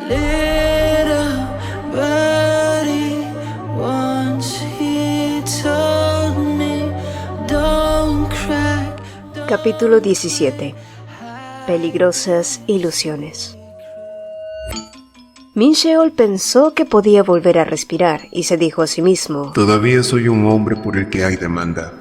Little birdie, once he told me, don't crack. Capítulo 17. Peligrosas ilusiones. Min Sheol pensó que podía volver a respirar y se dijo a sí mismo: Todavía soy un hombre por el que hay demanda.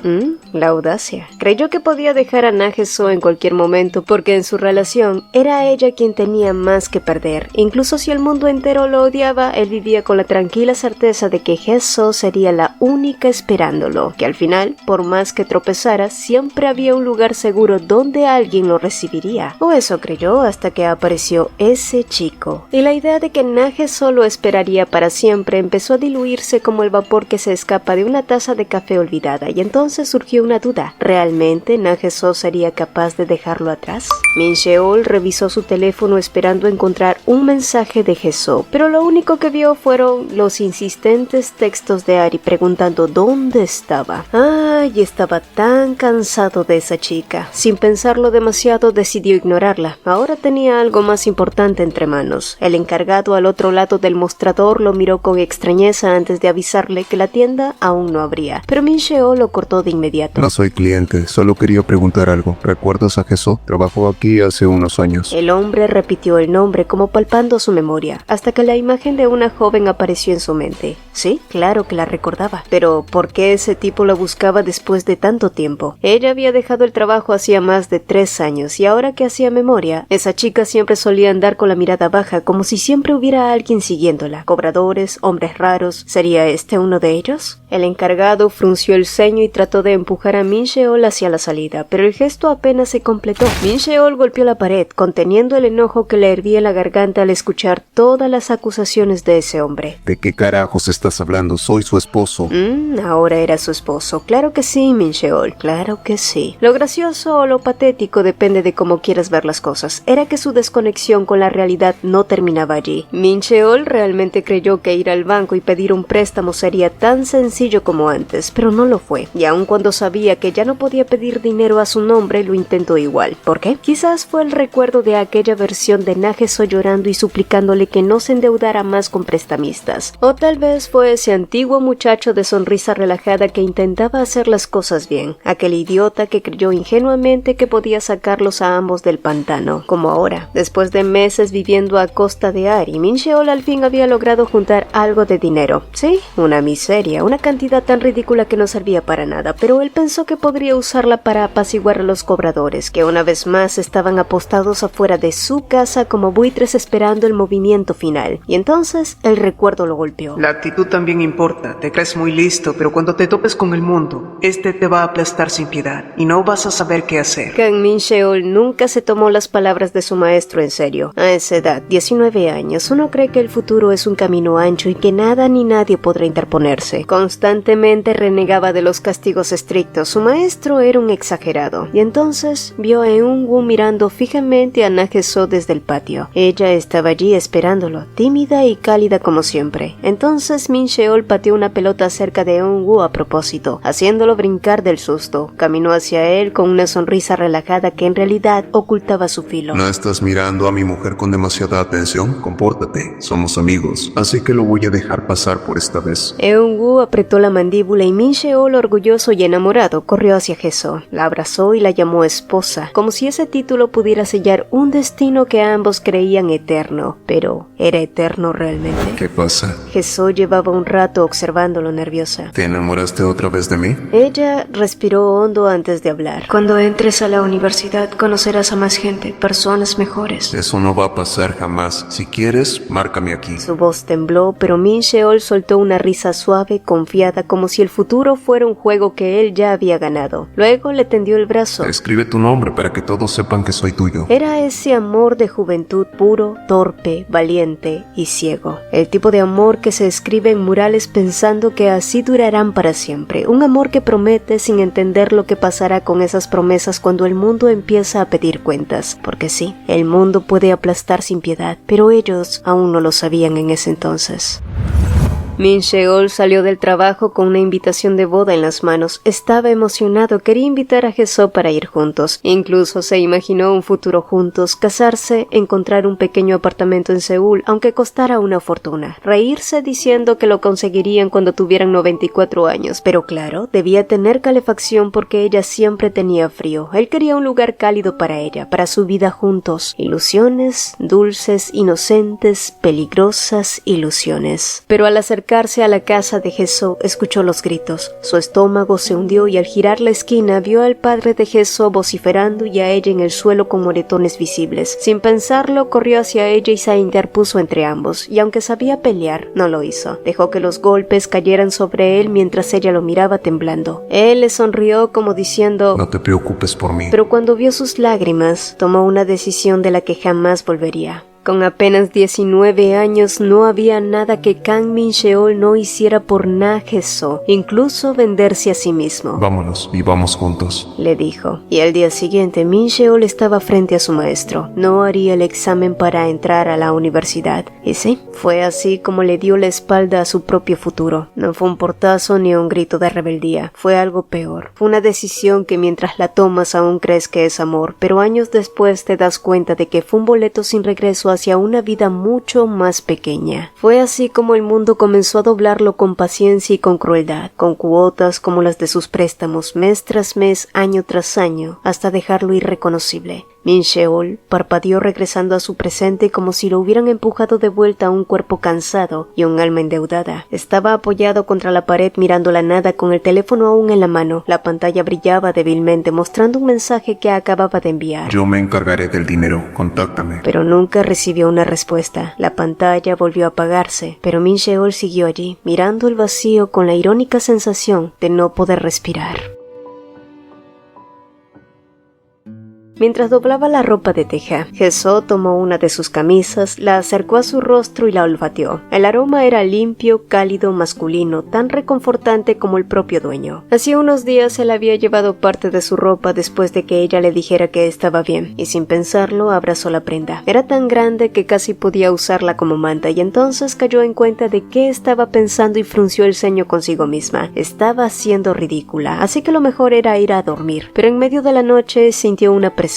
La audacia. Creyó que podía dejar a Na Ge-so en cualquier momento porque en su relación era ella quien tenía más que perder. Incluso si el mundo entero lo odiaba, él vivía con la tranquila certeza de que Ge-so sería la única esperándolo, que al final, por más que tropezara, siempre había un lugar seguro donde alguien lo recibiría. O eso creyó hasta que apareció ese chico. Y la idea de que Na Ge-so lo esperaría para siempre empezó a diluirse como el vapor que se escapa de una taza de café olvidada, y entonces surgió una duda. ¿Realmente Na Ge-so sería capaz de dejarlo atrás? Min Sheol revisó su teléfono esperando encontrar un mensaje de Ge-so, pero lo único que vio fueron los insistentes textos de Ari preguntando dónde estaba. Ay, estaba tan cansado de esa chica. Sin pensarlo demasiado decidió ignorarla. Ahora tenía algo más importante entre manos. El encargado al otro lado del mostrador lo miró con extrañeza antes de avisarle que la tienda aún no abría, pero Min Sheol lo cortó de inmediato. No soy cliente, solo quería preguntar algo. ¿Recuerdas a Ge-so? Trabajó aquí hace unos años. El hombre repitió el nombre como palpando su memoria, hasta que la imagen de una joven apareció en su mente. Sí, claro que la recordaba, pero ¿por qué ese tipo la buscaba después de tanto tiempo? Ella había dejado el trabajo hacía más de 3 años, y ahora que hacía memoria, esa chica siempre solía andar con la mirada baja, como si siempre hubiera alguien siguiéndola. Cobradores, hombres raros, ¿sería este uno de ellos? El encargado frunció el ceño y trató de empujar a Min Sheol hacia la salida, pero el gesto apenas se completó. Min Sheol golpeó la pared, conteniendo el enojo que le hervía en la garganta al escuchar todas las acusaciones de ese hombre. ¿De qué carajos estás hablando? Soy su esposo. Ahora era su esposo. Claro que sí, Min Sheol, claro que sí. Lo gracioso o lo patético depende de cómo quieras ver las cosas. Era que su desconexión con la realidad no terminaba allí. Min Sheol realmente creyó que ir al banco y pedir un préstamo sería tan sencillo como antes, pero no lo fue. Y aun cuando sabía que ya no podía pedir dinero a su nombre, lo intentó igual. ¿Por qué? Quizás fue el recuerdo de aquella versión de Na Ge-so llorando y suplicándole que no se endeudara más con prestamistas. O tal vez fue ese antiguo muchacho de sonrisa relajada que intentaba hacer las cosas bien. Aquel idiota que creyó ingenuamente que podía sacarlos a ambos del pantano. Como ahora, después de meses viviendo a costa de Ari, Min Sheol al fin había logrado juntar algo de dinero. Sí, una miseria, una cantidad tan ridícula que no servía para nada, pero él pensó que podría usarla para apaciguar a los cobradores, que una vez más estaban apostados afuera de su casa como buitres esperando el movimiento final. Y entonces el recuerdo lo golpeó. La actitud también importa. Te crees muy listo, pero cuando te topes con el mundo, este te va a aplastar sin piedad y no vas a saber qué hacer. Kang Min Sheol nunca se tomó las palabras de su maestro en serio. A esa edad, 19 años, uno cree que el futuro es un camino ancho y que nada ni nadie podrá interponerse. Constantemente renegaba de los castigos estrictos. Su maestro era un exagerado. Y entonces vio a Eun-woo mirando fijamente a Na Ge-so desde el patio. Ella estaba allí esperándolo, tímida y cálida como siempre. Entonces Min Sheol pateó una pelota cerca de Eun-woo a propósito, haciéndolo brincar del susto. Caminó hacia él con una sonrisa relajada que en realidad ocultaba su filo. ¿No estás mirando a mi mujer con demasiada atención? Compórtate, somos amigos, así que lo voy a dejar pasar por esta vez. Eun-woo apretó la mandíbula y Min Sheol, orgulloso y enamorado, corrió hacia Ge-so. La abrazó y la llamó esposa, como si ese título pudiera sellar un destino que ambos creían eterno. Pero, ¿era eterno realmente? ¿Qué pasa? Ge-so llevaba un rato observándolo nerviosa. ¿Te enamoraste otra vez de mí? Ella respiró hondo antes de hablar. Cuando entres a la universidad conocerás a más gente, personas mejores. Eso no va a pasar jamás. Si quieres, márcame aquí. Su voz tembló, pero Min Sheol soltó una risa suave, confiada, como si el futuro fuera un juego que él ya había ganado. Luego le tendió el brazo. Escribe tu nombre para que todos sepan que soy tuyo. Era ese amor de juventud puro, torpe, valiente y ciego. El tipo de amor que se escribe en murales pensando que así durarán para siempre. Un amor que promete sin entender lo que pasará con esas promesas cuando el mundo empieza a pedir cuentas. Porque sí, el mundo puede aplastar sin piedad, pero ellos aún no lo sabían en ese entonces. Min Sheol salió del trabajo con una invitación de boda en las manos. Estaba emocionado, quería invitar a Jessoo para ir juntos. Incluso se imaginó un futuro juntos, casarse, encontrar un pequeño apartamento en Seúl, aunque costara una fortuna. Reírse diciendo que lo conseguirían cuando tuvieran 94 años. Pero claro, debía tener calefacción porque ella siempre tenía frío. Él quería un lugar cálido para ella, para su vida juntos. Ilusiones, dulces, inocentes, peligrosas ilusiones. Pero al acercarse a la casa de Jessoo, escuchó los gritos. Su estómago se hundió y al girar la esquina vio al padre de Jessoo vociferando y a ella en el suelo con moretones visibles. Sin pensarlo, corrió hacia ella y se interpuso entre ambos, y aunque sabía pelear, no lo hizo. Dejó que los golpes cayeran sobre él mientras ella lo miraba temblando. Él le sonrió como diciendo: No te preocupes por mí. Pero cuando vio sus lágrimas, tomó una decisión de la que jamás volvería. Con apenas 19 años no había nada que Kang Min Sheol no hiciera por Na Jessoo, incluso venderse a sí mismo. Vámonos, vivamos juntos, le dijo. Y al día siguiente Min Sheol estaba frente a su maestro. No haría el examen para entrar a la universidad. Y sí, fue así como le dio la espalda a su propio futuro. No fue un portazo ni un grito de rebeldía. Fue algo peor. Fue una decisión que mientras la tomas aún crees que es amor, pero años después te das cuenta de que fue un boleto sin regreso hacia una vida mucho más pequeña. Fue así como el mundo comenzó a doblarlo con paciencia y con crueldad, con cuotas como las de sus préstamos, mes tras mes, año tras año, hasta dejarlo irreconocible. Min Sheol parpadeó regresando a su presente como si lo hubieran empujado de vuelta a un cuerpo cansado y un alma endeudada. Estaba apoyado contra la pared mirando la nada con el teléfono aún en la mano. La pantalla brillaba débilmente mostrando un mensaje que acababa de enviar. Yo me encargaré del dinero, contáctame. Pero nunca recibió una respuesta. La pantalla volvió a apagarse, pero Min Sheol siguió allí, mirando el vacío con la irónica sensación de no poder respirar. Mientras doblaba la ropa de teja, Jessoo tomó una de sus camisas, la acercó a su rostro y la olfateó. El aroma era limpio, cálido, masculino, tan reconfortante como el propio dueño. Hacía unos días él había llevado parte de su ropa después de que ella le dijera que estaba bien, y sin pensarlo abrazó la prenda. Era tan grande que casi podía usarla como manta, y entonces cayó en cuenta de qué estaba pensando y frunció el ceño consigo misma. Estaba siendo ridícula, así que lo mejor era ir a dormir. Pero en medio de la noche sintió una presencia,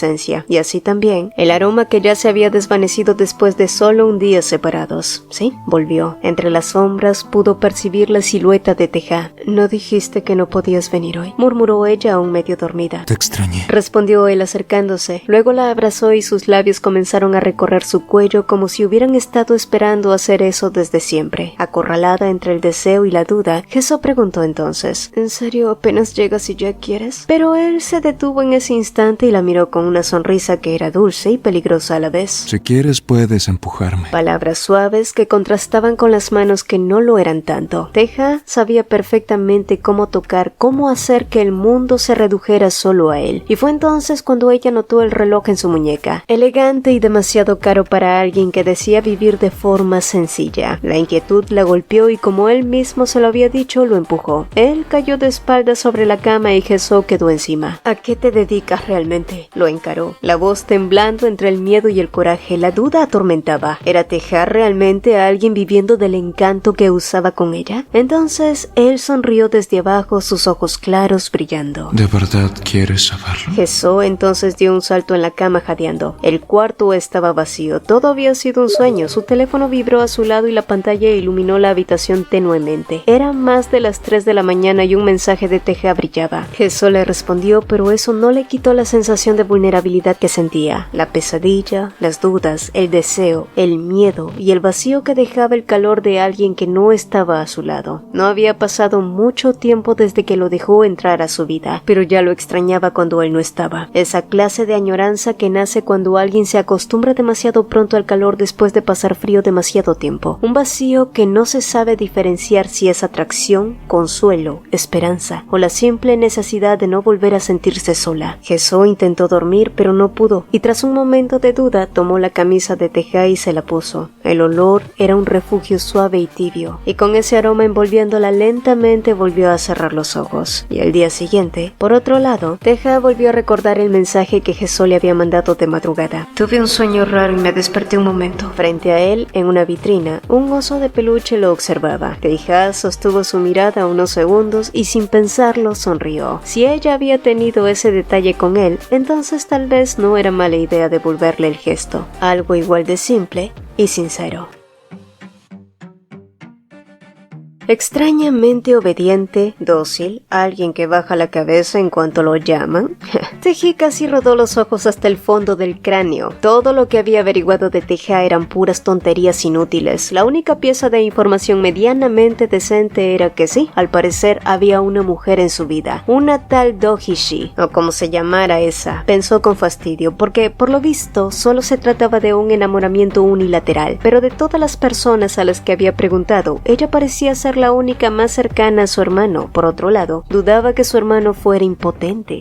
y así también el aroma que ya se había desvanecido después de solo un día separados. Sí, volvió. Entre las sombras pudo percibir la silueta de Teja. «¿No dijiste que no podías venir hoy?», murmuró ella aún medio dormida. Te extrañé, respondió él acercándose. Luego la abrazó y sus labios comenzaron a recorrer su cuello como si hubieran estado esperando hacer eso desde siempre. Acorralada entre el deseo y la duda, Jessoo preguntó entonces: «¿En serio apenas llegas y ya quieres?». Pero él se detuvo en ese instante y la miró con una sonrisa que era dulce y peligrosa a la vez. Si quieres puedes empujarme. Palabras suaves que contrastaban con las manos que no lo eran tanto. Teja sabía perfectamente cómo tocar, cómo hacer que el mundo se redujera solo a él. Y fue entonces cuando ella notó el reloj en su muñeca. Elegante y demasiado caro para alguien que decía vivir de forma sencilla. La inquietud la golpeó y como él mismo se lo había dicho, lo empujó. Él cayó de espaldas sobre la cama y Jessoo quedó encima. «¿A qué te dedicas realmente?», lo encaró, la voz temblando entre el miedo y el coraje. La duda atormentaba. ¿Era Teja realmente a alguien viviendo del encanto que usaba con ella? Entonces él sonrió desde abajo, sus ojos claros brillando. ¿De verdad quieres saberlo? Jessoo entonces dio un salto en la cama jadeando. El cuarto estaba vacío. Todo había sido un sueño. Su teléfono vibró a su lado y la pantalla iluminó la habitación tenuemente. Eran más de las 3 de la mañana y un mensaje de Teja brillaba. Jessoo le respondió, pero eso no le quitó la sensación de vulnerabilidad que sentía, la pesadilla, las dudas, el deseo, el miedo y el vacío que dejaba el calor de alguien que no estaba a su lado. No había pasado mucho tiempo desde que lo dejó entrar a su vida, pero ya lo extrañaba cuando él no estaba. Esa clase de añoranza que nace cuando alguien se acostumbra demasiado pronto al calor después de pasar frío demasiado tiempo. Un vacío que no se sabe diferenciar si es atracción, consuelo, esperanza o la simple necesidad de no volver a sentirse sola. Jessoo intentó dormir dormir, pero no pudo, y tras un momento de duda tomó la camisa de Teja y se la puso. El olor era un refugio suave y tibio, y con ese aroma envolviéndola lentamente volvió a cerrar los ojos. Y al día siguiente, por otro lado, Teja volvió a recordar el mensaje que Jesús le había mandado de madrugada. Tuve un sueño raro y me desperté un momento. Frente a él, en una vitrina, un oso de peluche lo observaba. Teja sostuvo su mirada unos segundos y sin pensarlo sonrió. Si ella había tenido ese detalle con él, entonces tal vez no era mala idea devolverle el gesto. Algo igual de simple y sincero. Extrañamente obediente, dócil, alguien que baja la cabeza en cuanto lo llaman. Teji casi rodó los ojos hasta el fondo del cráneo. Todo lo que había averiguado de Teja eran puras tonterías inútiles. La única pieza de información medianamente decente era que sí, al parecer había una mujer en su vida, una tal Dohishi, o como se llamara esa. Pensó con fastidio, porque por lo visto solo se trataba de un enamoramiento unilateral, pero de todas las personas a las que había preguntado, ella parecía ser la única más cercana a su hermano. Por otro lado, dudaba que su hermano fuera impotente.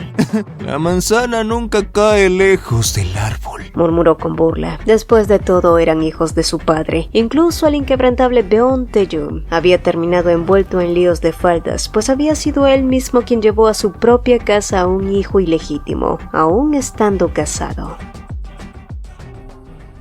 La manzana nunca cae lejos del árbol, murmuró con burla. Después de todo, eran hijos de su padre. Incluso el inquebrantable Beon Tae-jung había terminado envuelto en líos de faldas, pues había sido él mismo quien llevó a su propia casa a un hijo ilegítimo, aún estando casado.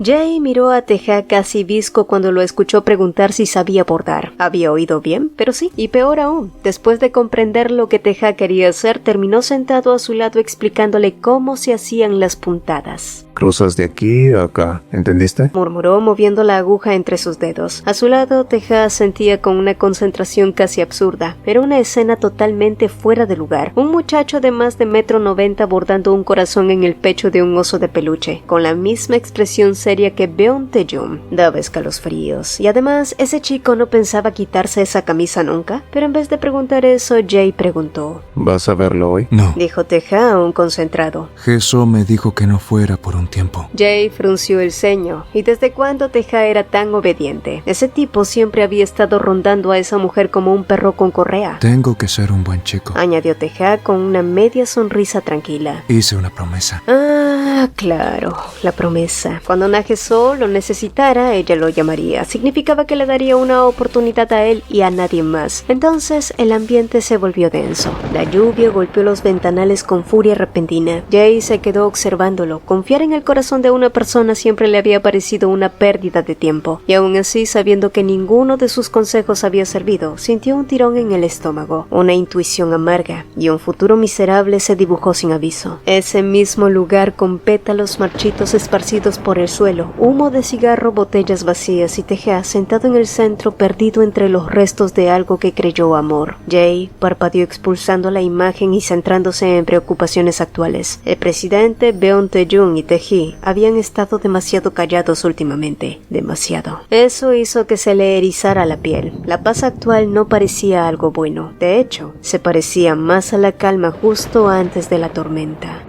Jae miró a Teja casi visco cuando lo escuchó preguntar si sabía bordar. Había oído bien, pero sí, y peor aún, después de comprender lo que Teja quería hacer, terminó sentado a su lado explicándole cómo se hacían las puntadas. Cruzas de aquí a acá, ¿entendiste? Murmuró moviendo la aguja entre sus dedos. A su lado, Teja sentía con una concentración casi absurda. Era una escena totalmente fuera de lugar. Un muchacho de más de 1,90 m bordando un corazón en el pecho de un oso de peluche, con la misma expresión seria que Beon Tae-jung. Daba escalofríos. Y además, ese chico no pensaba quitarse esa camisa nunca. Pero en vez de preguntar eso, Jae preguntó. ¿Vas a verlo hoy? No. Dijo Teja aún concentrado. Jesús me dijo que no fuera por un tiempo. Jae frunció el ceño. ¿Y desde cuándo Teja era tan obediente? Ese tipo siempre había estado rondando a esa mujer como un perro con correa. Tengo que ser un buen chico. Añadió Teja con una media sonrisa tranquila. Hice una promesa. Ah, claro, la promesa. Cuando Nageso lo necesitara, ella lo llamaría. Significaba que le daría una oportunidad a él y a nadie más. Entonces, el ambiente se volvió denso. La lluvia golpeó los ventanales con furia repentina. Jae se quedó observándolo. Confiar en el corazón de una persona siempre le había parecido una pérdida de tiempo. Y aún así, sabiendo que ninguno de sus consejos había servido, sintió un tirón en el estómago, una intuición amarga, y un futuro miserable se dibujó sin aviso. Ese mismo lugar con pétalos marchitos esparcidos por el suelo, humo de cigarro, botellas vacías y Teja sentado en el centro perdido entre los restos de algo que creyó amor. Jae parpadeó expulsando la imagen y centrándose en preocupaciones actuales. El presidente, Beon Tae-jung y Teji habían estado demasiado callados últimamente. Demasiado. Eso hizo que se le erizara la piel. La paz actual no parecía algo bueno. De hecho, se parecía más a la calma justo antes de la tormenta.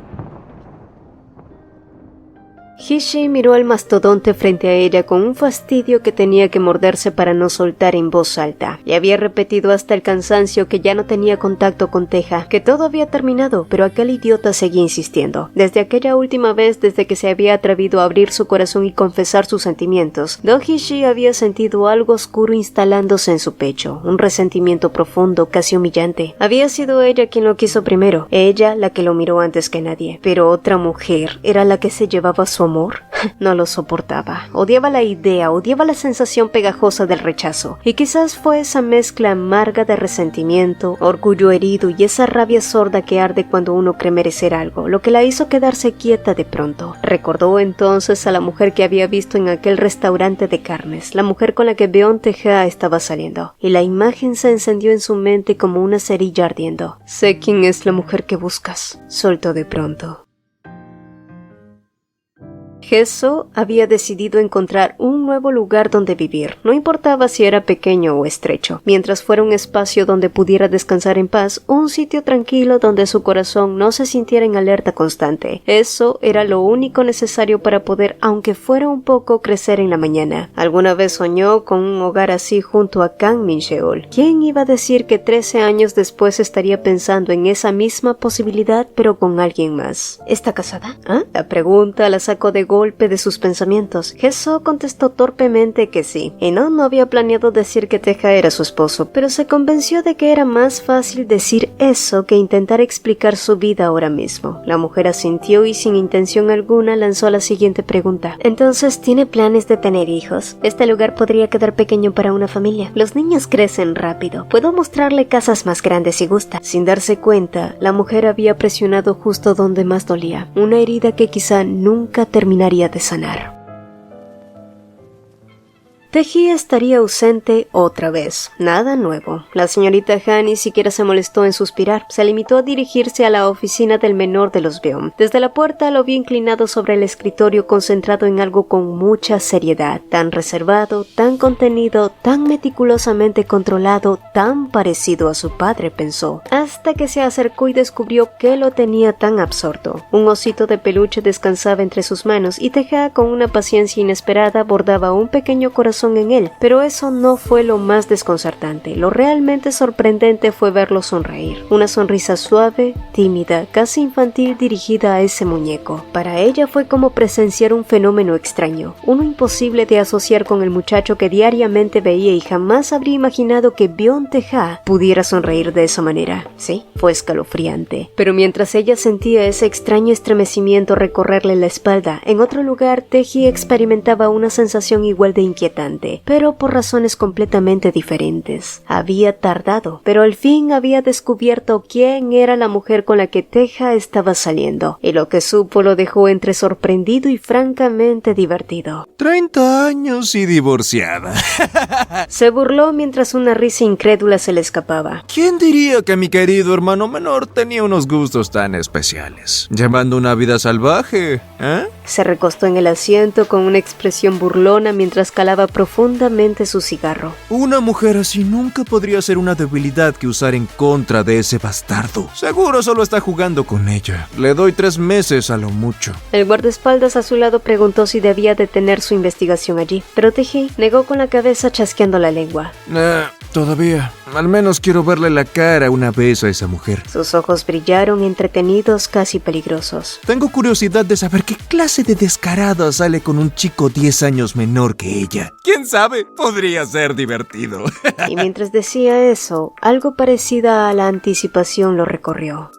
Hishi miró al mastodonte frente a ella con un fastidio que tenía que morderse para no soltar en voz alta. Le había repetido hasta el cansancio que ya no tenía contacto con Teja, que todo había terminado, pero aquel idiota seguía insistiendo. Desde aquella última vez, desde que se había atrevido a abrir su corazón y confesar sus sentimientos, Dohishi había sentido algo oscuro instalándose en su pecho, un resentimiento profundo, casi humillante. Había sido ella quien lo quiso primero, ella la que lo miró antes que nadie, pero otra mujer era la que se llevaba su amor. No lo soportaba. Odiaba la idea, odiaba la sensación pegajosa del rechazo. Y quizás fue esa mezcla amarga de resentimiento, orgullo herido y esa rabia sorda que arde cuando uno cree merecer algo, lo que la hizo quedarse quieta de pronto. Recordó entonces a la mujer que había visto en aquel restaurante de carnes, la mujer con la que Beon Tae-ja estaba saliendo, y la imagen se encendió en su mente como una cerilla ardiendo. Sé quién es la mujer que buscas, soltó de pronto. Heso había decidido encontrar un nuevo lugar donde vivir, no importaba si era pequeño o estrecho, mientras fuera un espacio donde pudiera descansar en paz, un sitio tranquilo donde su corazón no se sintiera en alerta constante. Eso era lo único necesario para poder, aunque fuera un poco, crecer en la mañana. Alguna vez soñó con un hogar así junto a Kang Min-cheol. ¿Quién iba a decir que 13 años después estaría pensando en esa misma posibilidad, pero con alguien más? ¿Está casada? ¿Ah? La pregunta la sacó de golpe de sus pensamientos. Heso contestó torpemente que sí, y no había planeado decir que Taeha era su esposo, pero se convenció de que era más fácil decir eso que intentar explicar su vida ahora mismo. La mujer asintió y sin intención alguna lanzó la siguiente pregunta. ¿Entonces tiene planes de tener hijos? Este lugar podría quedar pequeño para una familia. Los niños crecen rápido. Puedo mostrarle casas más grandes si gusta. Sin darse cuenta, la mujer había presionado justo donde más dolía, una herida que quizá nunca terminaría de sanar. Taehi estaría ausente otra vez. Nada nuevo. La señorita Han ni siquiera se molestó en suspirar. Se limitó a dirigirse a la oficina del menor de los Beom. Desde la puerta lo vio inclinado sobre el escritorio, concentrado en algo con mucha seriedad. Tan reservado, tan contenido, tan meticulosamente controlado, tan parecido a su padre, pensó. Hasta que se acercó y descubrió que lo tenía tan absorto. Un osito de peluche descansaba entre sus manos y Taeha, con una paciencia inesperada, bordaba un pequeño corazón en él, pero eso no fue lo más desconcertante. Lo realmente sorprendente fue verlo sonreír. Una sonrisa suave, tímida, casi infantil dirigida a ese muñeco. Para ella fue como presenciar un fenómeno extraño, uno imposible de asociar con el muchacho que diariamente veía, y jamás habría imaginado que Beom Taeha pudiera sonreír de esa manera. Sí, fue escalofriante. Pero mientras ella sentía ese extraño estremecimiento recorrerle la espalda, en otro lugar Taehi experimentaba una sensación igual de inquietante, pero por razones completamente diferentes. Había tardado, pero al fin había descubierto quién era la mujer con la que Taeha estaba saliendo, y lo que supo lo dejó entre sorprendido y francamente divertido. 30 años y divorciada. Se burló mientras una risa incrédula se le escapaba. ¿Quién diría que mi querido hermano menor tenía unos gustos tan especiales? Llevando una vida salvaje, ¿eh? Se recostó en el asiento con una expresión burlona mientras calaba profundamente su cigarro. Una mujer así nunca podría ser una debilidad que usar en contra de ese bastardo. Seguro solo está jugando con ella. Le doy 3 meses a lo mucho. El guardaespaldas a su lado preguntó si debía detener su investigación allí, pero Taehi negó con la cabeza, chasqueando la lengua. Todavía. Al menos quiero verle la cara una vez a esa mujer. Sus ojos brillaron, entretenidos, casi peligrosos. Tengo curiosidad de saber qué clase de descarada sale con un chico 10 años menor que ella. ¿Quién sabe? Podría ser divertido. Y mientras decía eso, algo parecida a la anticipación lo recorrió.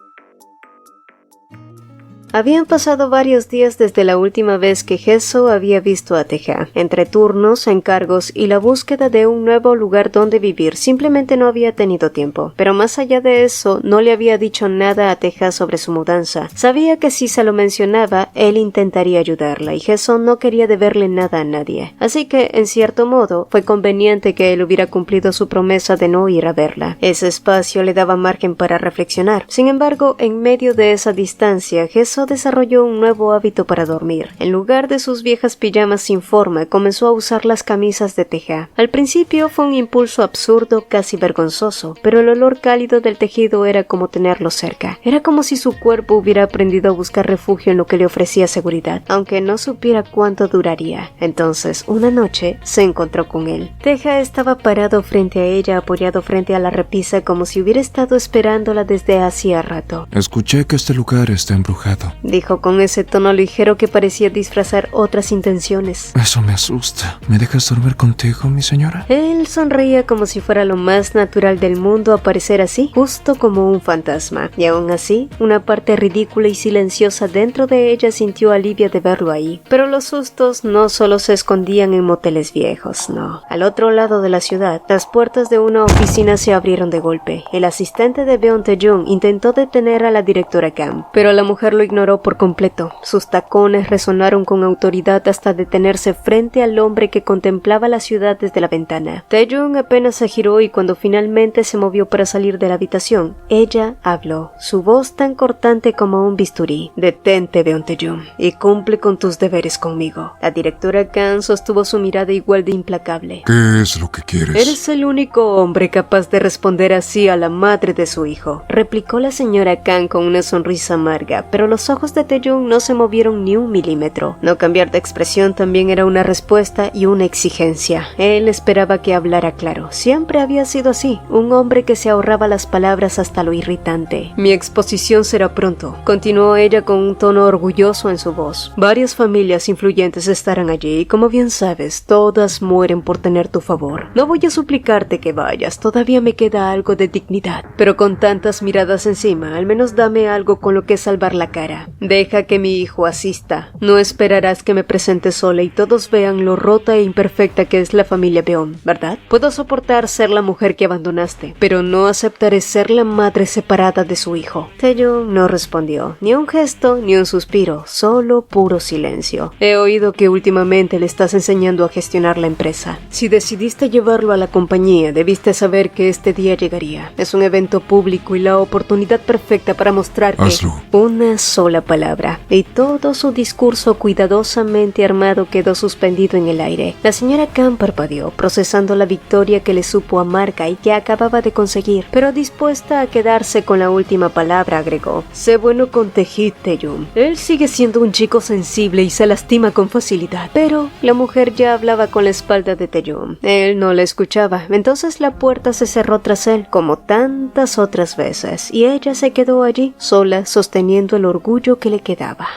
Habían pasado varios días desde la última vez que Heso había visto a Taeha. Entre turnos, encargos y la búsqueda de un nuevo lugar donde vivir, simplemente no había tenido tiempo. Pero más allá de eso, no le había dicho nada a Taeha sobre su mudanza. Sabía que si se lo mencionaba, él intentaría ayudarla, y Heso no quería deberle nada a nadie. Así que, en cierto modo, fue conveniente que él hubiera cumplido su promesa de no ir a verla. Ese espacio le daba margen para reflexionar. Sin embargo, en medio de esa distancia, Heso desarrolló un nuevo hábito para dormir. En lugar de sus viejas pijamas sin forma, comenzó a usar las camisas de Taeha. Al principio fue un impulso absurdo, casi vergonzoso, pero el olor cálido del tejido era como tenerlo cerca. Era como si su cuerpo hubiera aprendido a buscar refugio en lo que le ofrecía seguridad, aunque no supiera cuánto duraría. Entonces, una noche, se encontró con él. Taeha estaba parado frente a ella, apoyado frente a la repisa, como si hubiera estado esperándola desde hacía rato. Escuché que este lugar está embrujado, dijo con ese tono ligero que parecía disfrazar otras intenciones. Eso me asusta. ¿Me dejas dormir contigo, mi señora? Él sonreía como si fuera lo más natural del mundo aparecer así, justo como un fantasma. Y aún así, una parte ridícula y silenciosa dentro de ella sintió alivio de verlo ahí. Pero los sustos no solo se escondían en moteles viejos, no. Al otro lado de la ciudad, las puertas de una oficina se abrieron de golpe. El asistente de Beom Tae-jung intentó detener a la directora Kam, pero la mujer lo ignoró ignoró por completo. Sus tacones resonaron con autoridad hasta detenerse frente al hombre que contemplaba la ciudad desde la ventana. Taeyong apenas se giró y cuando finalmente se movió para salir de la habitación, ella habló, su voz tan cortante como un bisturí. Detente, Beon Taeyong, y cumple con tus deberes conmigo. La directora Kang sostuvo su mirada igual de implacable. ¿Qué es lo que quieres? Eres el único hombre capaz de responder así a la madre de su hijo, replicó la señora Kang con una sonrisa amarga, pero los ojos de Taeyong no se movieron ni un milímetro. No cambiar de expresión también era una respuesta y una exigencia. Él esperaba que hablara claro. Siempre había sido así, un hombre que se ahorraba las palabras hasta lo irritante. Mi exposición será pronto, continuó ella con un tono orgulloso en su voz. Varias familias influyentes estarán allí y como bien sabes, todas mueren por tener tu favor. No voy a suplicarte que vayas, todavía me queda algo de dignidad, pero con tantas miradas encima, al menos dame algo con lo que salvar la cara. Deja que mi hijo asista. No esperarás que me presente sola y todos vean lo rota e imperfecta que es la familia Beon, ¿verdad? Puedo soportar ser la mujer que abandonaste, pero no aceptaré ser la madre separada de su hijo. Taeyong no respondió, ni un gesto, ni un suspiro, solo puro silencio. He oído que últimamente le estás enseñando a gestionar la empresa. Si decidiste llevarlo a la compañía, debiste saber que este día llegaría. Es un evento público y la oportunidad perfecta para mostrar que... Hazlo. Una sola palabra, y todo su discurso cuidadosamente armado quedó suspendido en el aire. La señora Kang parpadeó, procesando la victoria que le supo amarga y que acababa de conseguir, pero dispuesta a quedarse con la última palabra, agregó: sé bueno con Taejong Taeyong. Él sigue siendo un chico sensible y se lastima con facilidad. Pero la mujer ya hablaba con la espalda de Taeyong. Él no la escuchaba. Entonces la puerta se cerró tras él, como tantas otras veces, y ella se quedó allí, sola, sosteniendo el orgullo que le quedaba.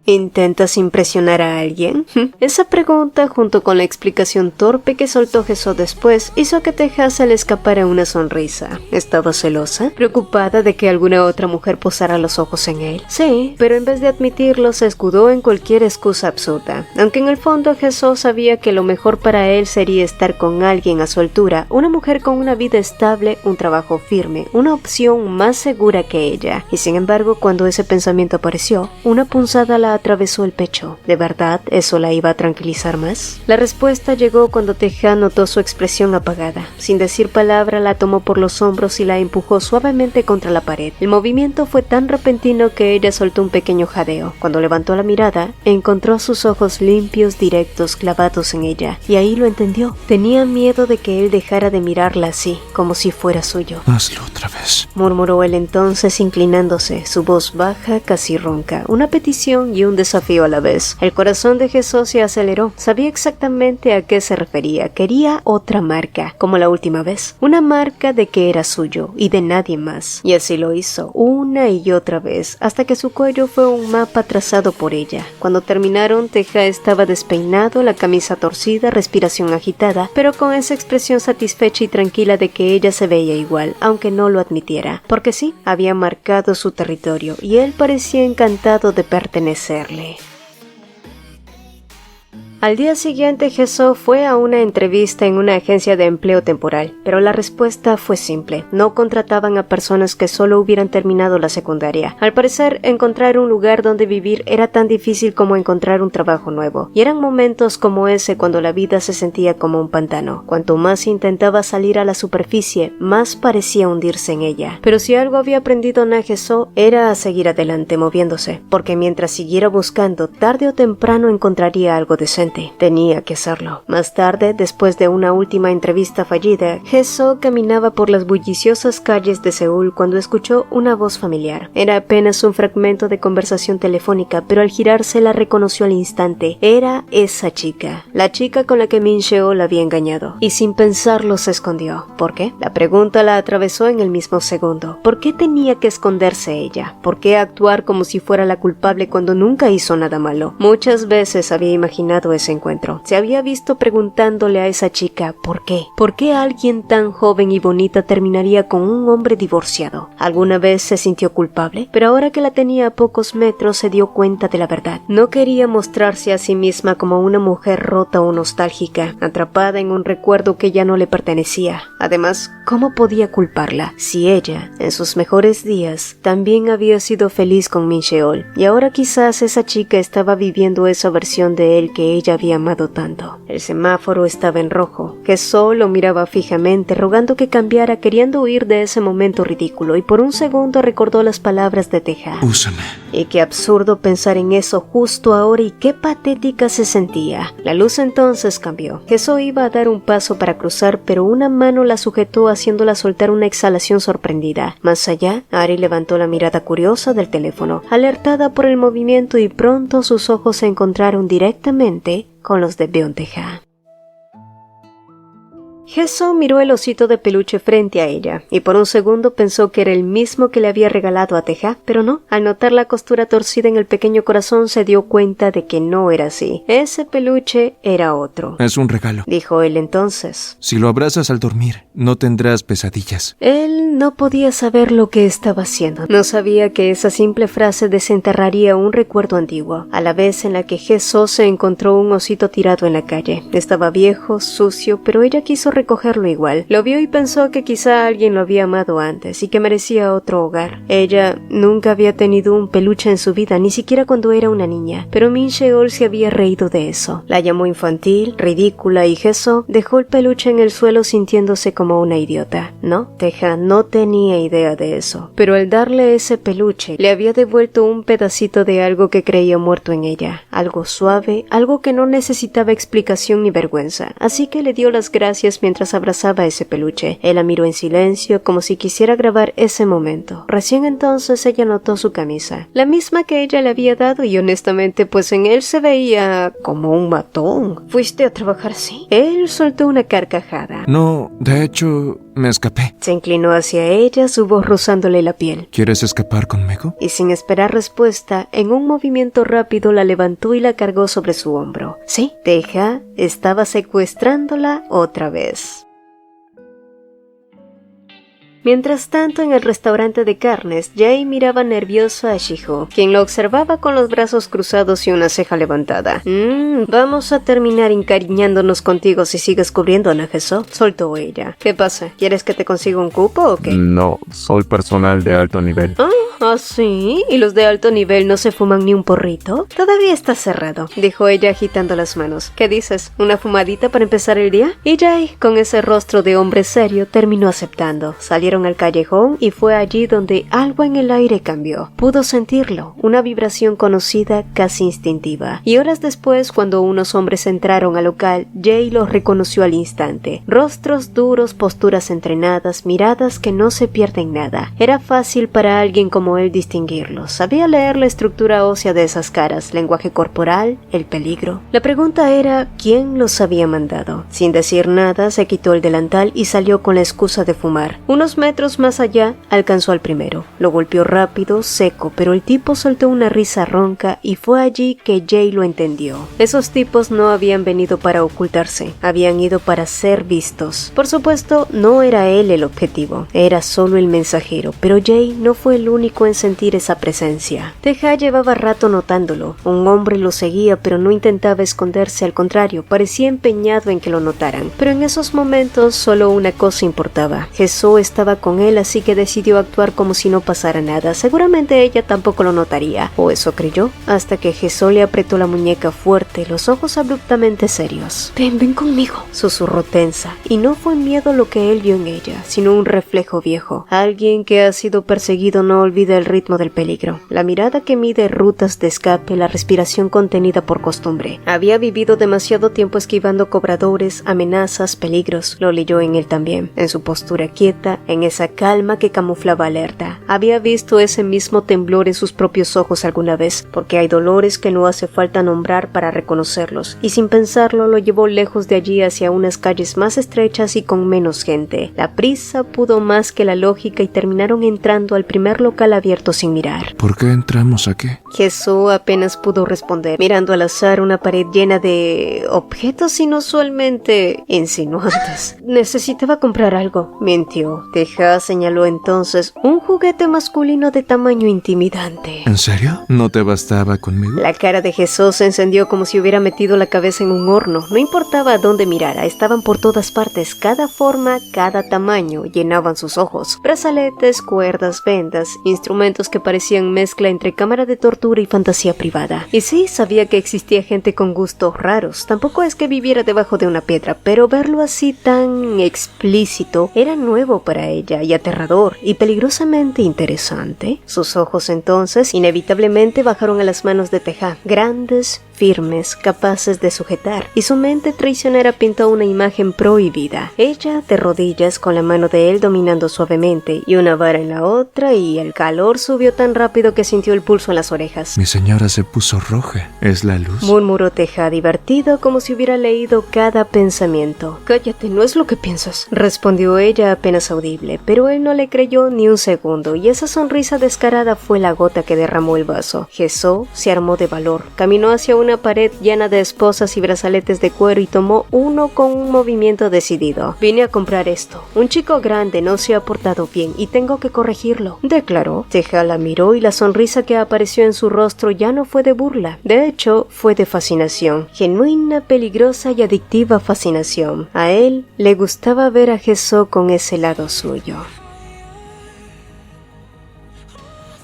¿Intentas impresionar a alguien? Esa pregunta, junto con la explicación torpe que soltó Jesús después, hizo que Teja se le escapara una sonrisa. ¿Estaba celosa? ¿Preocupada de que alguna otra mujer posara los ojos en él? Sí, pero en vez de admitirlo, se escudó en cualquier excusa absurda. Aunque en el fondo Jesús sabía que lo mejor para él sería estar con alguien a su altura, una mujer con una vida estable, un trabajo firme, una opción más segura que ella. Y sin embargo, cuando ese pensamiento apareció, una punzada la atravesó el pecho. ¿De verdad eso la iba a tranquilizar más? La respuesta llegó cuando Teja notó su expresión apagada. Sin decir palabra, la tomó por los hombros y la empujó suavemente contra la pared. El movimiento fue tan repentino que ella soltó un pequeño jadeo. Cuando levantó la mirada, encontró sus ojos limpios, directos, clavados en ella, y ahí lo entendió. Tenía miedo de que él dejara de mirarla así, como si fuera suyo. Hazlo otra vez, murmuró él entonces, inclinándose, su voz baja, casi ronca, una petición y un desafío a la vez. El corazón de Jesús se aceleró. Sabía exactamente a qué se refería. Quería otra marca, como la última vez. Una marca de que era suyo y de nadie más. Y así lo hizo, una y otra vez, hasta que su cuello fue un mapa trazado por ella. Cuando terminaron, Teja estaba despeinado, la camisa torcida, respiración agitada, pero con esa expresión satisfecha y tranquila de que ella se veía igual, aunque no lo admitiera. Porque sí, había marcado su territorio, y él parecía encantado de pertenecerle. Al día siguiente, Jesús fue a una entrevista en una agencia de empleo temporal, pero la respuesta fue simple. No contrataban a personas que solo hubieran terminado la secundaria. Al parecer, encontrar un lugar donde vivir era tan difícil como encontrar un trabajo nuevo. Y eran momentos como ese cuando la vida se sentía como un pantano. Cuanto más intentaba salir a la superficie, más parecía hundirse en ella. Pero si algo había aprendido Na Jesús, era a seguir adelante moviéndose, porque mientras siguiera buscando, tarde o temprano encontraría algo decente. Tenía que hacerlo. Más tarde, después de una última entrevista fallida, Jesús caminaba por las bulliciosas calles de Seúl cuando escuchó una voz familiar. Era apenas un fragmento de conversación telefónica, pero al girarse la reconoció al instante. Era esa chica, la chica con la que Min Cheo la había engañado. Y sin pensarlo se escondió. ¿Por qué? La pregunta la atravesó en el mismo segundo. ¿Por qué tenía que esconderse ella? ¿Por qué actuar como si fuera la culpable cuando nunca hizo nada malo? Muchas veces había imaginado ese encuentro. Se había visto preguntándole a esa chica ¿por qué? ¿Por qué alguien tan joven y bonita terminaría con un hombre divorciado? Alguna vez se sintió culpable, pero ahora que la tenía a pocos metros se dio cuenta de la verdad. No quería mostrarse a sí misma como una mujer rota o nostálgica, atrapada en un recuerdo que ya no le pertenecía. Además, ¿cómo podía culparla si ella, en sus mejores días, también había sido feliz con Min Sheol? Y ahora quizás esa chica estaba viviendo esa versión de él que ella había amado tanto. El semáforo estaba en rojo. Hesó lo miraba fijamente, rogando que cambiara, queriendo huir de ese momento ridículo, y por un segundo recordó las palabras de Teja. Úsame. Y qué absurdo pensar en eso justo ahora, y qué patética se sentía. La luz entonces cambió. Hesó iba a dar un paso para cruzar, pero una mano la sujetó haciéndola soltar una exhalación sorprendida. Más allá, Ari levantó la mirada curiosa del teléfono, alertada por el movimiento, y pronto sus ojos se encontraron directamente con los de Beonteja. Hesó miró el osito de peluche frente a ella, y por un segundo pensó que era el mismo que le había regalado a Teja, pero no. Al notar la costura torcida en el pequeño corazón se dio cuenta de que no era así. Ese peluche era otro. Es un regalo, Dijo él entonces. Si lo abrazas al dormir, no tendrás pesadillas. Él no podía saber lo que estaba haciendo. No sabía que esa simple frase desenterraría un recuerdo antiguo, a la vez en la que Hesó se encontró un osito tirado en la calle. Estaba viejo, sucio, pero ella quiso recogerlo igual. Lo vio y pensó que quizá alguien lo había amado antes y que merecía otro hogar. Ella nunca había tenido un peluche en su vida, ni siquiera cuando era una niña, pero Min Sheol se había reído de eso. La llamó infantil, ridícula, y Hesó dejó el peluche en el suelo sintiéndose como una idiota. No, Teja no tenía idea de eso, pero al darle ese peluche le había devuelto un pedacito de algo que creía muerto en ella, algo suave, algo que no necesitaba explicación ni vergüenza, así que le dio las gracias mientras abrazaba ese peluche. Él la miró en silencio, como si quisiera grabar ese momento. Recién entonces ella notó su camisa, la misma que ella le había dado, y honestamente pues en él se veía como un matón. ¿Fuiste a trabajar así? Él soltó una carcajada. No, de hecho, me escapé. Se inclinó hacia ella, su voz rozándole la piel. ¿Quieres escapar conmigo? Y sin esperar respuesta, en un movimiento rápido la levantó y la cargó sobre su hombro. Sí, Teja estaba secuestrándola otra vez. Mientras tanto, en el restaurante de carnes, Jay miraba nervioso a Shiho, quien lo observaba con los brazos cruzados y una ceja levantada. Vamos a terminar encariñándonos contigo si sigues cubriendo a Hesó, soltó ella. ¿Qué pasa? ¿Quieres que te consiga un cupo o qué? No, soy personal de alto nivel. ¿Ah, sí? ¿Y los de alto nivel no se fuman ni un porrito? Todavía está cerrado, dijo ella agitando las manos. ¿Qué dices? ¿Una fumadita para empezar el día? Y Jay, con ese rostro de hombre serio, terminó aceptando. Salieron al callejón y fue allí donde algo en el aire cambió. Pudo sentirlo, una vibración conocida, casi instintiva. Y horas después, cuando unos hombres entraron al local, Jay los reconoció al instante. Rostros duros, posturas entrenadas, miradas que no se pierden nada. Era fácil para alguien como él distinguirlos. Sabía leer la estructura ósea de esas caras, lenguaje corporal, el peligro. La pregunta era, ¿quién los había mandado? Sin decir nada, se quitó el delantal y salió con la excusa de fumar. Unos metros más allá, alcanzó al primero. Lo golpeó rápido, seco, pero el tipo soltó una risa ronca y fue allí que Jay lo entendió. Esos tipos no habían venido para ocultarse, habían ido para ser vistos. Por supuesto, no era él el objetivo, era solo el mensajero, pero Jay no fue el único en sentir esa presencia. Teja llevaba rato notándolo. Un hombre lo seguía, pero no intentaba esconderse, al contrario, parecía empeñado en que lo notaran. Pero en esos momentos solo una cosa importaba. Hesó estaba con él, así que decidió actuar como si no pasara nada. Seguramente ella tampoco lo notaría, o eso creyó, hasta que Hesó le apretó la muñeca fuerte, los ojos abruptamente serios. Ven conmigo, susurró tensa, y no fue miedo lo que él vio en ella, sino un reflejo viejo. Alguien que ha sido perseguido no olvida el ritmo del peligro, la mirada que mide rutas de escape, la respiración contenida por costumbre. Había vivido demasiado tiempo esquivando cobradores, amenazas, peligros. Lo leyó en él también, en su postura quieta, en esa calma que camuflaba alerta. Había visto ese mismo temblor en sus propios ojos alguna vez, porque hay dolores que no hace falta nombrar para reconocerlos, y sin pensarlo lo llevó lejos de allí hacia unas calles más estrechas y con menos gente. La prisa pudo más que la lógica y terminaron entrando al primer local abierto sin mirar. ¿Por qué entramos aquí? Jesús apenas pudo responder, mirando al azar una pared llena de objetos inusualmente insinuantes. Necesitaba comprar algo, mintió. Teja señaló entonces un juguete masculino de tamaño intimidante. ¿En serio? ¿No te bastaba conmigo? La cara de Jesús se encendió como si hubiera metido la cabeza en un horno. No importaba a dónde mirara, estaban por todas partes. Cada forma, cada tamaño llenaban sus ojos. Brazaletes, cuerdas, vendas, instrumentos que parecían mezcla entre cámara de tortura y fantasía privada. Y sí, sabía que existía gente con gustos raros. Tampoco es que viviera debajo de una piedra, pero verlo así tan explícito era nuevo para ella y aterrador y peligrosamente interesante. Sus ojos entonces inevitablemente bajaron a las manos de Teja, grandes, firmes, capaces de sujetar, y su mente traicionera pintó una imagen prohibida. Ella de rodillas con la mano de él dominando suavemente y una vara en la otra, y el calor subió tan rápido que sintió el pulso en las orejas. Mi señora se puso roja. ¿Es la luz? Murmuró Teja, divertido como si hubiera leído cada pensamiento. Cállate, no es lo que piensas, respondió ella apenas audible, pero él no le creyó ni un segundo, y esa sonrisa descarada fue la gota que derramó el vaso. Jesús se armó de valor, caminó hacia una pared llena de esposas y brazaletes de cuero y tomó uno con un movimiento decidido. Vine a comprar esto. Un chico grande no se ha portado bien y tengo que corregirlo, declaró. Teja la miró y la sonrisa que apareció en su rostro ya no fue de burla. De hecho, fue de fascinación. Genuina, peligrosa y adictiva fascinación. A él le gustaba ver a Jesús con ese lado suyo.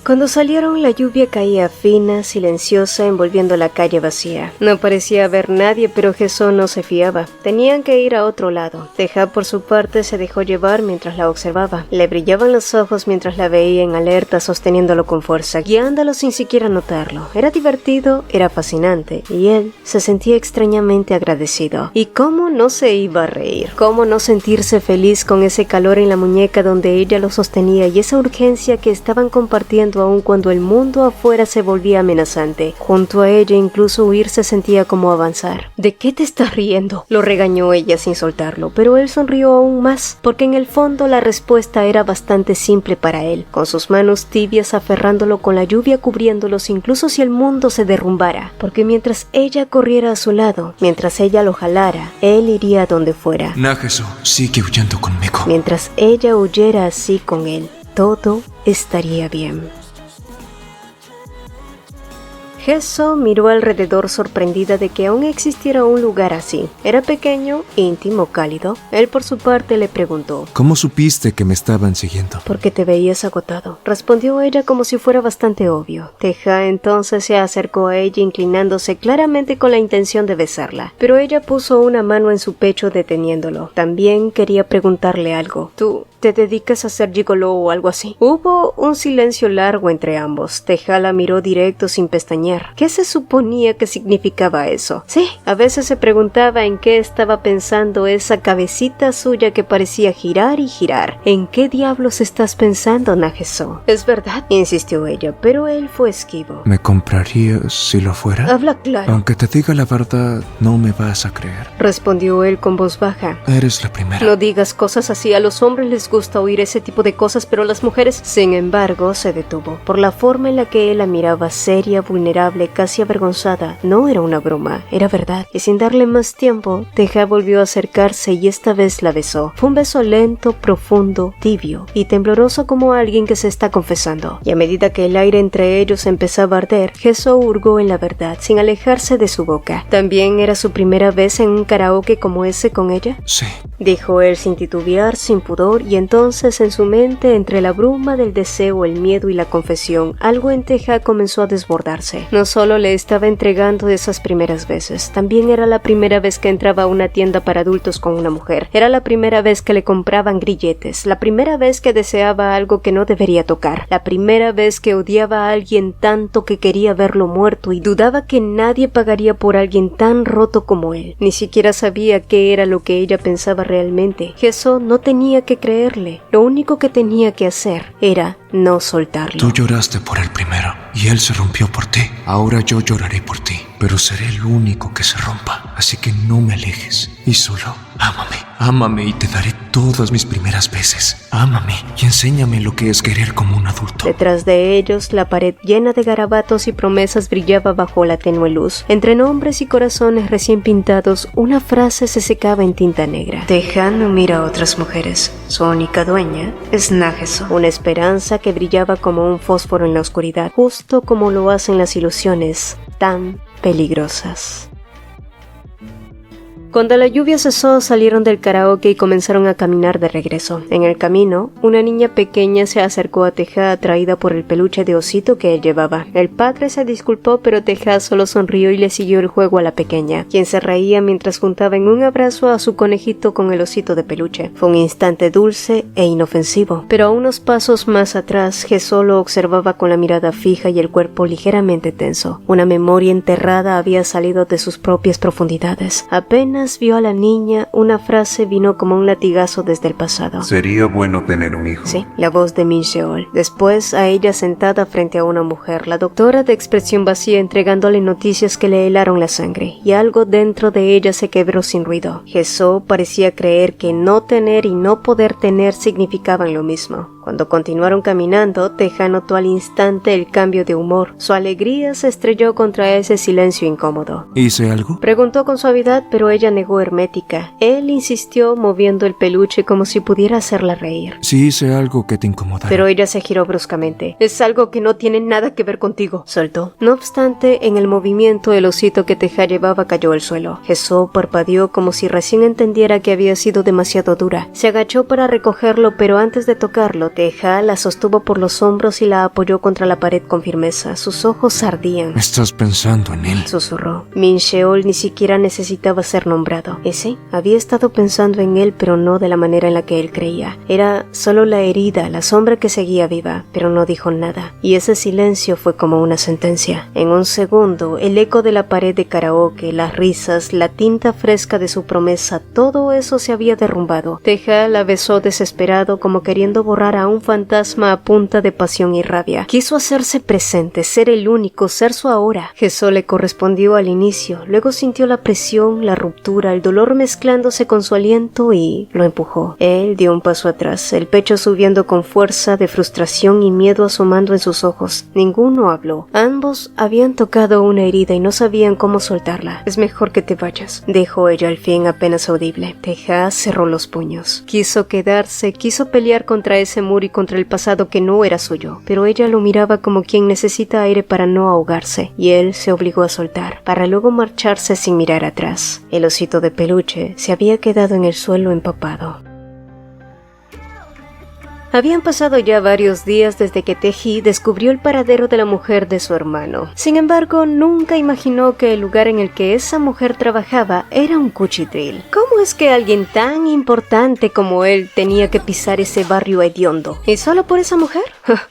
Cuando salieron, la lluvia caía fina, silenciosa, envolviendo la calle vacía. No parecía haber nadie, pero Jesús no se fiaba. Tenían que ir a otro lado. Teja, por su parte, se dejó llevar mientras la observaba. Le brillaban los ojos mientras la veía en alerta, sosteniéndolo con fuerza, guiándolo sin siquiera notarlo. Era divertido, era fascinante, y él se sentía extrañamente agradecido. ¿Y cómo no se iba a reír? ¿Cómo no sentirse feliz con ese calor en la muñeca donde ella lo sostenía y esa urgencia que estaban compartiendo aun cuando el mundo afuera se volvía amenazante? Junto a ella incluso huir se sentía como avanzar. ¿De qué te estás riendo?, lo regañó ella sin soltarlo, pero él sonrió aún más, porque en el fondo la respuesta era bastante simple para él, con sus manos tibias aferrándolo con la lluvia cubriéndolos incluso si el mundo se derrumbara, porque mientras ella corriera a su lado, mientras ella lo jalara, él iría a donde fuera. Najeso, sigue huyendo conmigo. Mientras ella huyera así con él, todo estaría bien. Jesús miró alrededor sorprendida de que aún existiera un lugar así. Era pequeño, íntimo, cálido. Él por su parte le preguntó: ¿Cómo supiste que me estaban siguiendo? Porque te veías agotado, respondió ella como si fuera bastante obvio. Teja entonces se acercó a ella inclinándose claramente con la intención de besarla, pero ella puso una mano en su pecho deteniéndolo. También quería preguntarle algo. ¿Tú te dedicas a ser gigoló o algo así? Hubo un silencio largo entre ambos. Teja la miró directo sin pestañear. ¿Qué se suponía que significaba eso? Sí, a veces se preguntaba en qué estaba pensando esa cabecita suya que parecía girar y girar. ¿En qué diablos estás pensando, Najeso? Es verdad, insistió ella, pero él fue esquivo. ¿Me comprarías si lo fuera? Habla claro. Aunque te diga la verdad, no me vas a creer, respondió él con voz baja. Eres la primera. No digas cosas así, a los hombres les gusta oír ese tipo de cosas, pero las mujeres... Sin embargo, se detuvo. Por la forma en la que él la miraba, seria, vulnerable, casi avergonzada, no era una broma, era verdad. Y sin darle más tiempo, Teja volvió a acercarse y esta vez la besó. Fue un beso lento, profundo, tibio y tembloroso como alguien que se está confesando. Y a medida que el aire entre ellos empezaba a arder, Jesús hurgó en la verdad, sin alejarse de su boca. ¿También era su primera vez en un karaoke como ese con ella? Sí, dijo él sin titubear, sin pudor, y entonces en su mente, entre la bruma del deseo, el miedo y la confesión, algo en Teja comenzó a desbordarse. No solo le estaba entregando esas primeras veces, también era la primera vez que entraba a una tienda para adultos con una mujer. Era la primera vez que le compraban grilletes, la primera vez que deseaba algo que no debería tocar, la primera vez que odiaba a alguien tanto que quería verlo muerto y dudaba que nadie pagaría por alguien tan roto como él. Ni siquiera sabía qué era lo que ella pensaba realmente. Jesús no tenía que creerle, lo único que tenía que hacer era no soltarlo. Tú lloraste por él primero y él se rompió por ti. Ahora yo lloraré por ti, pero seré el único que se rompa. Así que no me alejes y solo ámame. Ámame y te daré todas mis primeras veces. Ámame y enséñame lo que es querer como un adulto. Detrás de ellos, la pared llena de garabatos y promesas brillaba bajo la tenue luz. Entre nombres y corazones recién pintados, una frase se secaba en tinta negra. Teja no mira a otras mujeres. Su única dueña es Nage-so. Una esperanza que brillaba como un fósforo en la oscuridad, justo como lo hacen las ilusiones tan peligrosas. Cuando la lluvia cesó, salieron del karaoke y comenzaron a caminar de regreso. En el camino, una niña pequeña se acercó a Teja atraída por el peluche de osito que él llevaba. El padre se disculpó, pero Teja solo sonrió y le siguió el juego a la pequeña, quien se reía mientras juntaba en un abrazo a su conejito con el osito de peluche. Fue un instante dulce e inofensivo, pero a unos pasos más atrás, Ge-so lo observaba con la mirada fija y el cuerpo ligeramente tenso. Una memoria enterrada había salido de sus propias profundidades. Apenas vio a la niña, una frase vino como un latigazo desde el pasado. Sería bueno tener un hijo. Sí, la voz de Min Sheol. Después, a ella sentada frente a una mujer, la doctora de expresión vacía entregándole noticias que le helaron la sangre, y algo dentro de ella se quebró sin ruido. Ge-so parecía creer que no tener y no poder tener significaban lo mismo. Cuando continuaron caminando, Teja notó al instante el cambio de humor. Su alegría se estrelló contra ese silencio incómodo. ¿Hice algo? Preguntó con suavidad, pero ella negó hermética. Él insistió, moviendo el peluche como si pudiera hacerla reír. Sí hice algo que te incomodara. Pero ella se giró bruscamente. Es algo que no tiene nada que ver contigo, soltó. No obstante, en el movimiento el osito que Teja llevaba cayó al suelo. Ge-so parpadeó como si recién entendiera que había sido demasiado dura. Se agachó para recogerlo, pero antes de tocarlo, Teja la sostuvo por los hombros y la apoyó contra la pared con firmeza. Sus ojos ardían. Estás pensando en él, susurró. Min Sheol ni siquiera necesitaba ser nombrado. Ese había estado pensando en él, pero no de la manera en la que él creía. Era solo la herida, la sombra que seguía viva, pero no dijo nada. Y ese silencio fue como una sentencia. En un segundo, el eco de la pared de karaoke, las risas, la tinta fresca de su promesa, todo eso se había derrumbado. Teja la besó desesperado, como queriendo borrar a un fantasma a punta de pasión y rabia. Quiso hacerse presente, ser el único, ser su ahora. Ge-so le correspondió al inicio, luego sintió la presión, la ruptura, el dolor mezclándose con su aliento y lo empujó. Él dio un paso atrás, el pecho subiendo con fuerza, de frustración y miedo asomando en sus ojos. Ninguno habló. Ambos habían tocado una herida y no sabían cómo soltarla. Es mejor que te vayas, dijo ella al fin apenas audible. Teja cerró los puños. Quiso quedarse, quiso pelear contra ese muro y contra el pasado que no era suyo, pero ella lo miraba como quien necesita aire para no ahogarse, y él se obligó a soltar, para luego marcharse sin mirar atrás. El osito de peluche se había quedado en el suelo empapado. Habían pasado ya varios días desde que Taeji descubrió el paradero de la mujer de su hermano. Sin embargo, nunca imaginó que el lugar en el que esa mujer trabajaba era un cuchitril. ¿Cómo es que alguien tan importante como él tenía que pisar ese barrio hediondo? ¿Y solo por esa mujer?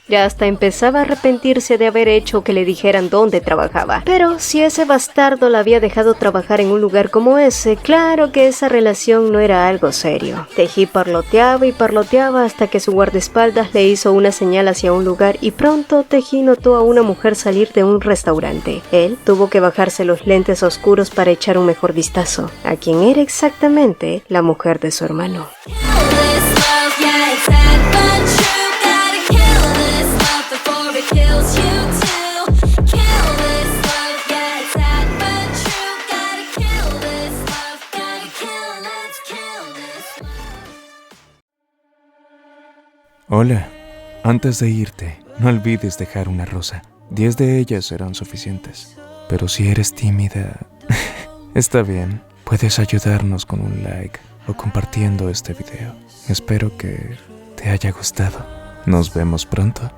Ya hasta empezaba a arrepentirse de haber hecho que le dijeran dónde trabajaba. Pero si ese bastardo la había dejado trabajar en un lugar como ese, claro que esa relación no era algo serio. Taeji parloteaba y parloteaba hasta que su guardaespaldas le hizo una señal hacia un lugar y pronto Taeji notó a una mujer salir de un restaurante. Él tuvo que bajarse los lentes oscuros para echar un mejor vistazo a quién era exactamente la mujer de su hermano. Hola, antes de irte, no olvides dejar una rosa. 10 de ellas serán suficientes. Pero si eres tímida, está bien. Puedes ayudarnos con un like o compartiendo este video. Espero que te haya gustado. Nos vemos pronto.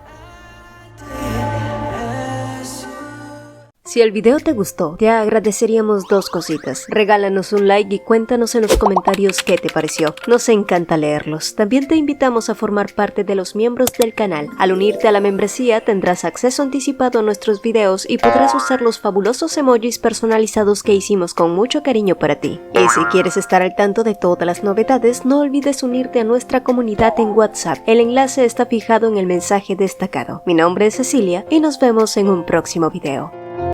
Si el video te gustó, te agradeceríamos dos cositas. Regálanos un like y cuéntanos en los comentarios qué te pareció. Nos encanta leerlos. También te invitamos a formar parte de los miembros del canal. Al unirte a la membresía tendrás acceso anticipado a nuestros videos y podrás usar los fabulosos emojis personalizados que hicimos con mucho cariño para ti. Y si quieres estar al tanto de todas las novedades, no olvides unirte a nuestra comunidad en WhatsApp. El enlace está fijado en el mensaje destacado. Mi nombre es Cecilia y nos vemos en un próximo video.